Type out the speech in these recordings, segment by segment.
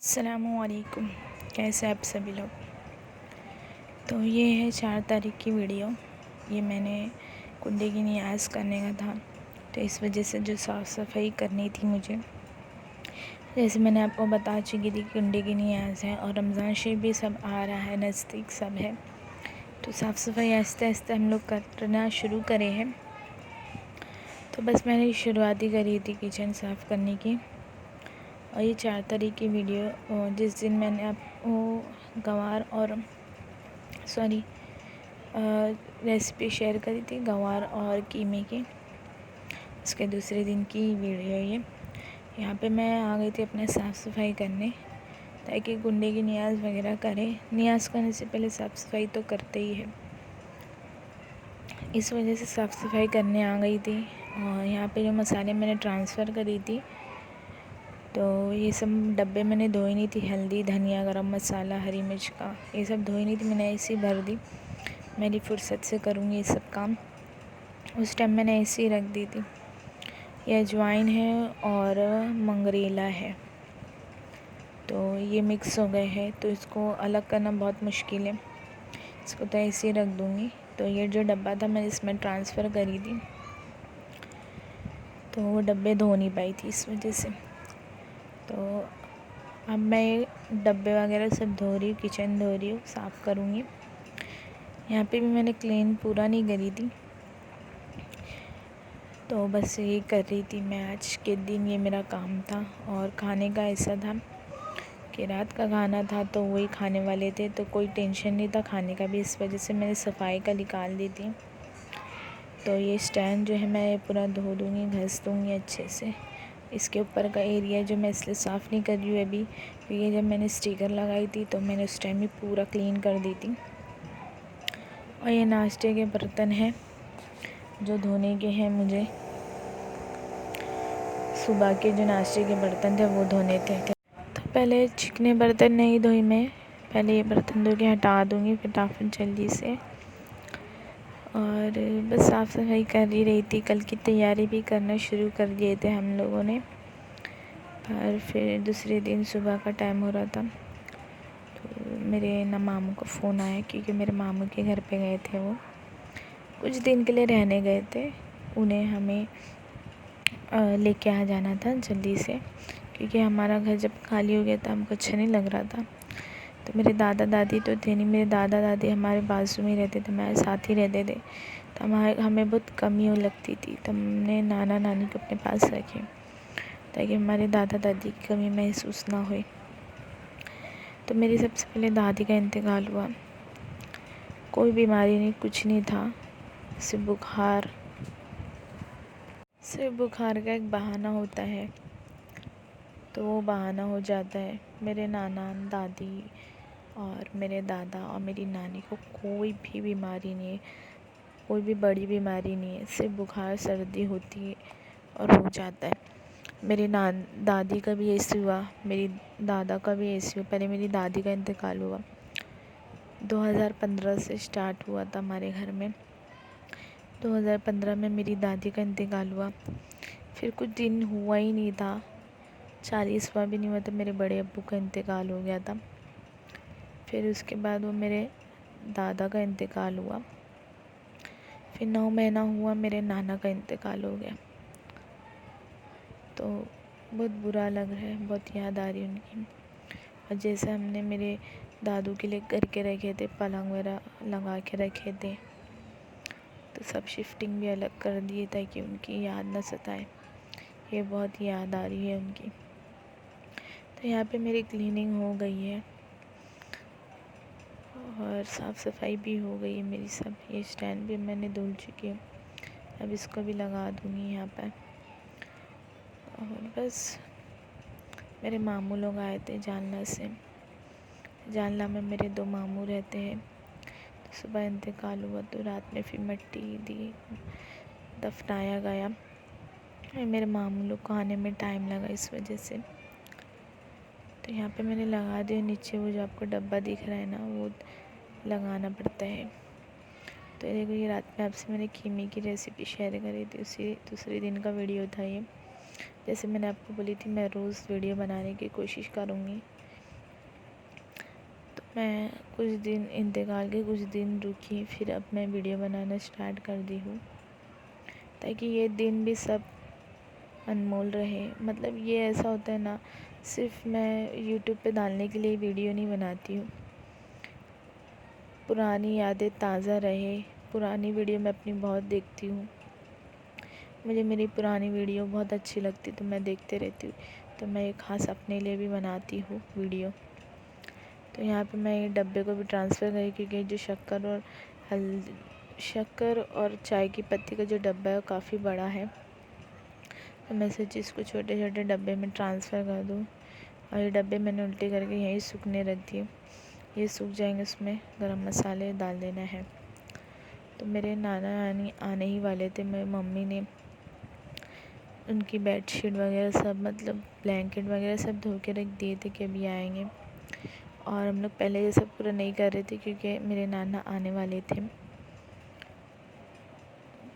अस्सलामुअलैकुम। कैसे आप सभी लोग। तो ये है 4 तारीख की वीडियो। ये मैंने कुंडे की नियाज़ करने का था, तो इस वजह से जो साफ़ सफाई करनी थी मुझे, जैसे मैंने आपको बता चुकी थी कुंडे की नियाज़ है और रमज़ान शरीफ भी सब आ रहा है, नज़दीक सब है, तो साफ़ सफाई आहिस्ते आहिस्ते हम लोग करना शुरू करे हैं। तो बस मैंने शुरुआत ही करी थी किचन साफ़ करने की। और ये 4 तारीख की वीडियो जिस दिन मैंने आपको गवार और रेसिपी शेयर करी थी गवार और कीमे की, उसके दूसरे दिन की वीडियो ये। यहाँ पे मैं आ गई थी अपने साफ़ सफाई करने, ताकि कुंडे की नियाज़ वगैरह करें। नियाज़ करने से पहले साफ़ सफाई तो करते ही है, इस वजह से साफ़ सफाई करने आ गई थी। और यहाँ पे जो मसाले मैंने ट्रांसफ़र करी थी, तो ये सब डब्बे मैंने धोई नहीं थी। हल्दी, धनिया, गरम मसाला, हरी मिर्च का ये सब धोई नहीं थी, मैंने ऐसे ही भर दी। मेरी फुर्सत से करूँगी ये सब काम, उस टाइम मैंने ऐसे ही रख दी थी। ये अजवाइन है और मंगरेला है, तो ये मिक्स हो गए हैं, तो इसको अलग करना बहुत मुश्किल है। इसको तो ऐसे ही रख दूँगी। तो ये जो डब्बा था मैं इसमें ट्रांसफ़र करी थी, तो वो डब्बे धो नहीं पाई थी इस वजह से। तो अब मैं ये डब्बे वगैरह सब धो रही हूँ, किचन धो रही हूँ, साफ़ करूँगी। यहाँ पे भी मैंने क्लीन पूरा नहीं करी थी, तो बस यही कर रही थी मैं। आज के दिन ये मेरा काम था। और खाने का ऐसा था कि रात का खाना था, तो वही खाने वाले थे, तो कोई टेंशन नहीं था खाने का भी, इस वजह से मैंने सफाई का निकाल दी थी। तो ये स्टैंड जो है मैं पूरा धो दूँगी, घस दूँगी अच्छे से। इसके ऊपर का एरिया जो मैं इसलिए साफ़ नहीं कर रही हूँ अभी, क्योंकि जब मैंने स्टिकर लगाई थी तो मैंने उस टाइम ही पूरा क्लीन कर दी थी। और ये नाश्ते के बर्तन हैं जो धोने के हैं मुझे। सुबह के जो नाश्ते के बर्तन थे वो धोने थे। तो पहले चिकने बर्तन नहीं धोई मैं, पहले ये बर्तन धो के हटा दूँगी फटाफट जल्दी से। और बस साफ़ सफाई कर ही रही थी। कल की तैयारी भी करना शुरू कर दिए थे हम लोगों ने, और फिर दूसरे दिन सुबह का टाइम हो रहा था, तो मेरे ना मामू का फ़ोन आया, क्योंकि मेरे मामू के घर पे गए थे, वो कुछ दिन के लिए रहने गए थे। उन्हें हमें लेके आ जाना था जल्दी से, क्योंकि हमारा घर जब खाली हो गया था हमको अच्छा नहीं लग रहा था। तो मेरे दादा दादी तो थे नहीं, मेरे दादा दादी हमारे बाजू में रहते थे, हमारे साथ ही रहते थे, तो हमें बहुत कमी हो लगती थी, तो हमने नाना नानी को अपने पास रखे, ताकि हमारे दादा दादी की कमी महसूस ना होए। तो मेरी सबसे पहले दादी का इंतकाल हुआ। कोई बीमारी नहीं, कुछ नहीं था, सिर्फ बुखार का एक बहाना होता है, तो वो बहाना हो जाता है। मेरे नाना दादी और मेरे दादा और मेरी नानी को कोई भी बीमारी नहीं है, कोई भी बड़ी बीमारी नहीं है, सिर्फ बुखार सर्दी होती है और हो जाता है। मेरी दादी का भी ऐसे हुआ, मेरी दादा का भी ऐसे हुआ। पहले मेरी दादी का इंतकाल हुआ 2015 से स्टार्ट हुआ था हमारे घर में। 2015 में मेरी दादी का इंतकाल हुआ, फिर कुछ दिन हुआ ही नहीं था, 40वां भी नहीं हुआ, तो मेरे बड़े अब्बू का इंतकाल हो गया था। फिर उसके बाद वो मेरे दादा का इंतकाल हुआ, फिर 9 महीना हुआ मेरे नाना का इंतकाल हो गया। तो बहुत बुरा लग रहा है, बहुत याद आ रही है उनकी। और जैसे हमने मेरे दादू के लिए करके रखे थे, पलंग वगैरह लगा के रखे थे, तो सब शिफ्टिंग भी अलग कर दिए ताकि उनकी याद न सताए। ये बहुत याद आ रही है उनकी। तो यहाँ पे मेरी क्लीनिंग हो गई है और साफ़ सफाई भी हो गई है मेरी सब। ये स्टैंड भी मैंने धुल चुकी हूँ, अब इसको भी लगा दूँगी यहाँ पर। और बस मेरे मामू लोग आए थे जालना से। जालना में मेरे 2 मामू रहते हैं। तो सुबह इंतकाल हुआ, तो रात में फिर मिट्टी दी, दफनाया गया। मेरे मामू लोग को आने में टाइम लगा, इस वजह से। तो यहाँ पे मैंने लगा दिया नीचे, वो जो आपको डब्बा दिख रहा है ना, वो लगाना पड़ता है। तो देखो, ये रात में आपसे मैंने कीमे की रेसिपी शेयर करी थी, उसी दूसरे दिन का वीडियो था ये। जैसे मैंने आपको बोली थी, मैं रोज़ वीडियो बनाने की कोशिश करूँगी, मैं कुछ दिन इंतकाल के कुछ दिन रुकी, फिर अब मैं वीडियो बनाना स्टार्ट कर दी हूँ, ताकि ये दिन भी सब अनमोल रहे। मतलब ये ऐसा होता है ना, सिर्फ मैं यूट्यूब पे डालने के लिए वीडियो नहीं बनाती हूँ, पुरानी यादें ताज़ा रहे। पुरानी वीडियो मैं अपनी बहुत देखती हूँ, मुझे मेरी पुरानी वीडियो बहुत अच्छी लगती, तो मैं देखते रहती हूँ। तो मैं एक ख़ास अपने लिए भी बनाती हूँ वीडियो। तो यहाँ पे मैं ये डब्बे को भी ट्रांसफ़र करी, क्योंकि जो शक्कर और चाय की पत्ती का जो डब्बा है वो काफ़ी बड़ा है, तो मैं सोची इसको छोटे छोटे डब्बे में ट्रांसफ़र कर दूँ। और ये डब्बे मैंने उल्टे करके यहीं सूखने रख दिए, ये सूख जाएंगे, उसमें गरम मसाले डाल देना है। तो मेरे नाना नानी आने ही वाले थे, मेरी मम्मी ने उनकी बेडशीट वगैरह सब, मतलब ब्लैंकेट वगैरह सब धो के रख दिए थे कि अभी आएंगे। और हम लोग पहले ये सब पूरा नहीं कर रहे थे, क्योंकि मेरे नाना आने वाले थे,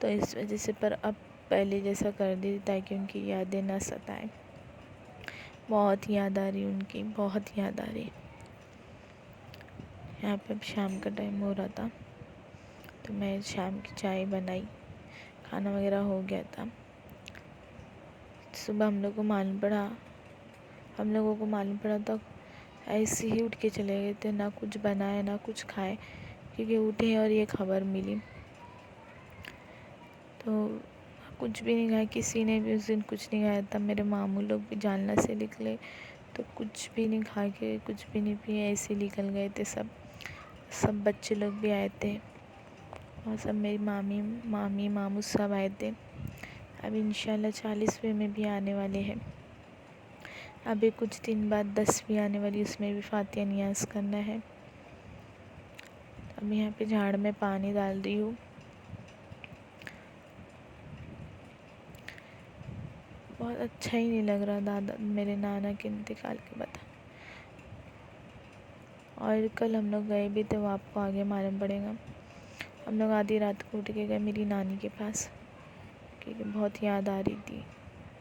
तो इस वजह से। पर अब पहले जैसा कर दी, ताकि उनकी यादें ना सताएं। बहुत याद आ रही उनकी, बहुत याद आ रही। यहाँ पे अब शाम का टाइम हो रहा था, तो मैं शाम की चाय बनाई, खाना वगैरह हो गया था। सुबह हम लोगों को मालूम पड़ा तो ऐसे ही उठ के चले गए थे, ना कुछ बनाए ना कुछ खाए, क्योंकि उठे और ये खबर मिली। तो कुछ भी नहीं खाया, किसी ने भी उस दिन कुछ नहीं खाया था। मेरे मामू लोग भी जालना से निकले, तो कुछ भी नहीं खा के, कुछ भी नहीं पिए, ऐसे निकल गए थे सब बच्चे लोग भी आए थे, और सब मेरी मामी मामू सब आए थे। अब इंशाल्लाह 40वें में भी आने वाले हैं। अभी कुछ दिन बाद 10वीं आने वाली, उसमें भी फातिहा नियाज़ करना है। अब यहाँ पे झाड़ में पानी डाल रही हूँ। बहुत अच्छा ही नहीं लग रहा दादा मेरे नाना के इंतकाल के बाद। और कल हम लोग गए भी थे, वो आपको आगे मालूम पड़ेगा। हम लोग आधी रात को उठ के गए मेरी नानी के पास, क्योंकि बहुत याद आ रही थी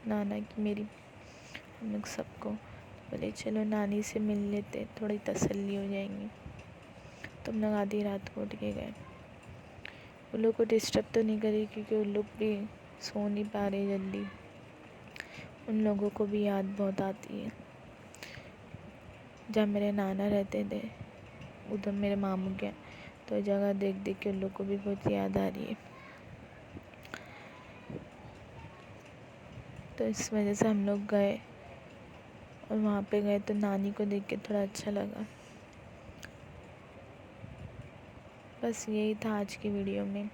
नाना की मेरी, हम लोग सबको। बोले चलो नानी से मिल लेते, थोड़ी तसल्ली हो जाएंगी। तो हम लोग आधी रात को उठ के गए। उन लोग को डिस्टर्ब तो नहीं करी, क्योंकि उन लोग भी सो नहीं पा रहे जल्दी, उन लोगों को भी याद बहुत आती है। जब मेरे नाना रहते थे उधर मेरे मामू के, तो जगह देख देख के उन लोग को भी बहुत याद आ रही है। तो इस वजह से हम लोग गए, और वहाँ पे गए तो नानी को देख के थोड़ा अच्छा लगा। बस यही था आज की वीडियो में,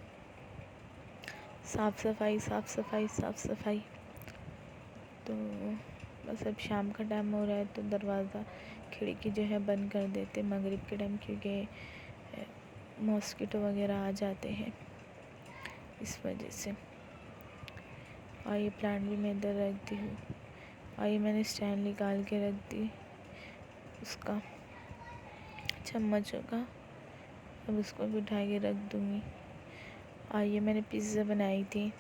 साफ़ सफाई। तो बस अब शाम का टाइम हो रहा है, तो दरवाज़ा खिड़की जो है बंद कर देते मगरिब के टाइम, क्योंकि मॉस्किटो वगैरह आ जाते हैं, इस वजह से। और ये प्लांट भी मैं इधर रख दी हूँ, और ये मैंने स्टैंड निकाल के रख दी उसका, चम्मचों का। अब उसको भी उठा के रख दूँगी। और ये मैंने पिज़्ज़ा बनाई थी,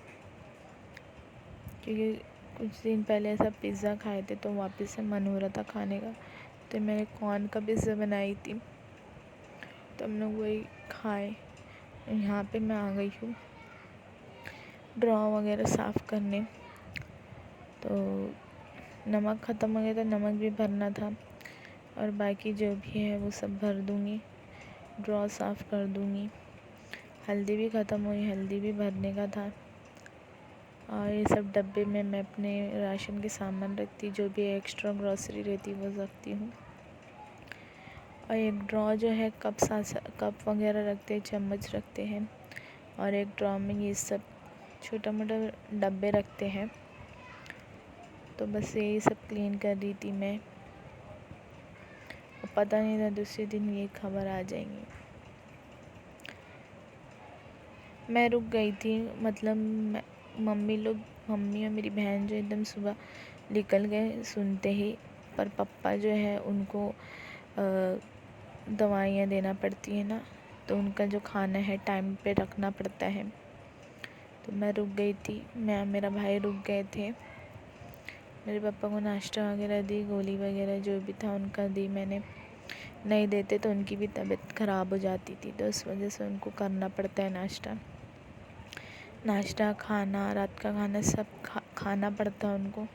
क्योंकि कुछ दिन पहले ऐसा पिज़्ज़ा खाए थे, तो वापस से मन हो रहा था खाने का, तो मैंने कॉर्न का पिज़्ज़ा बनाई थी, तो हम लोग वही खाए। यहाँ पे मैं आ गई हूँ ड्रॉ वगैरह साफ़ करने। तो नमक ख़त्म हो गया था, नमक भी भरना था, और बाकी जो भी है वो सब भर दूँगी, ड्रॉ साफ़ कर दूँगी। हल्दी भी ख़त्म हुई, हल्दी भी भरने का था। और ये सब डब्बे में मैं अपने राशन के सामान रखती, जो भी एक्स्ट्रा ग्रॉसरी रहती वो रखती हूँ। और एक ड्रॉ जो है कप वगैरह रखते हैं, चम्मच रखते हैं, और एक ड्रॉ में ये सब छोटा मोटा डब्बे रखते हैं। तो बस यही सब क्लीन कर रही थी मैं, और पता नहीं था दूसरे दिन ये खबर आ जाएंगी। मैं रुक गई थी, मतलब मम्मी और मेरी बहन जो एकदम सुबह निकल गए सुनते ही। पर पापा जो है उनको दवाइयाँ देना पड़ती है ना, तो उनका जो खाना है टाइम पे रखना पड़ता है। तो मैं रुक गई थी, मैं मेरा भाई रुक गए थे। मेरे पापा को नाश्ता वगैरह दी, गोली वगैरह जो भी था उनका दी मैंने। नहीं देते तो उनकी भी तबीयत ख़राब हो जाती थी, तो इस वजह से उनको करना पड़ता है नाश्ता खाना, रात का खाना सब खाना पड़ता है उनको।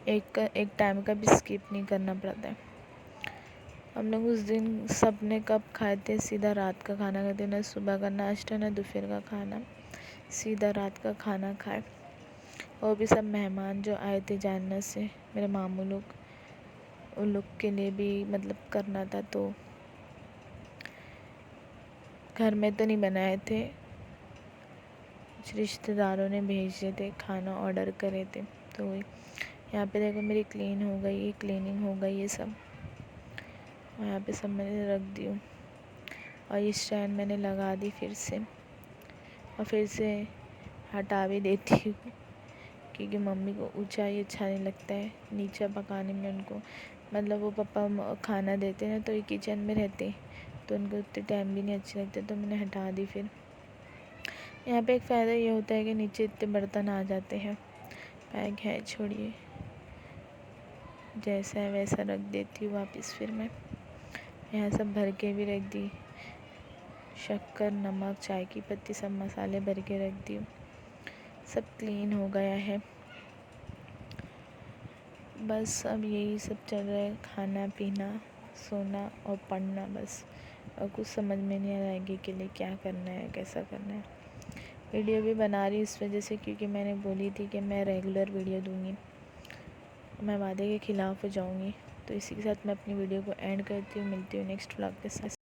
एक टाइम का भी स्किप नहीं करना पड़ता है। हम लोग उस दिन सब ने कब खाए थे, सीधा रात का खाना खाते, ना सुबह का नाश्ता ना दोपहर का खाना, सीधा रात का खाना खाए। और भी सब मेहमान जो आए थे जानना से, मेरे मामू लोग, उन लोग के लिए भी मतलब करना था, तो घर में तो नहीं बनाए थे, कुछ रिश्तेदारों ने भेजे थे, खाना ऑर्डर करे थे। तो यहाँ पे देखो मेरी क्लीनिंग हो गई ये सब, और यहाँ पे सब मैंने रख दी हूँ। और ये स्टैंड मैंने लगा दी फिर से, और फिर से हटा भी देती हूँ, क्योंकि मम्मी को ऊंचाई अच्छा नहीं लगता है, नीचे पकाने में उनको, मतलब वो पापा खाना देते हैं तो ये किचन में रहते, तो उनको उतने टाइम भी नहीं अच्छे लगते, तो मैंने हटा दी। फिर यहाँ पे एक फ़ायदा ये होता है कि नीचे इतने बर्तन आ जाते हैं, बैग है छोड़िए, जैसा है वैसा रख देती हूँ वापस। फिर मैं यहाँ सब भर के भी रख दी, शक्कर, नमक, चाय की पत्ती, सब मसाले भर के रख दी हूँ। सब क्लीन हो गया है। बस अब यही सब चल रहा है, खाना पीना, सोना और पढ़ना बस। और कुछ समझ में नहीं आ रहा है कि लिए क्या करना है, कैसा करना है। वीडियो भी बना रही इस वजह से क्योंकि मैंने बोली थी कि मैं रेगुलर वीडियो दूँगी, मैं वादे के ख़िलाफ़ हो जाऊँगी। तो इसी के साथ मैं अपनी वीडियो को एंड करती हूँ। मिलती हूँ नेक्स्ट व्लॉग के साथ।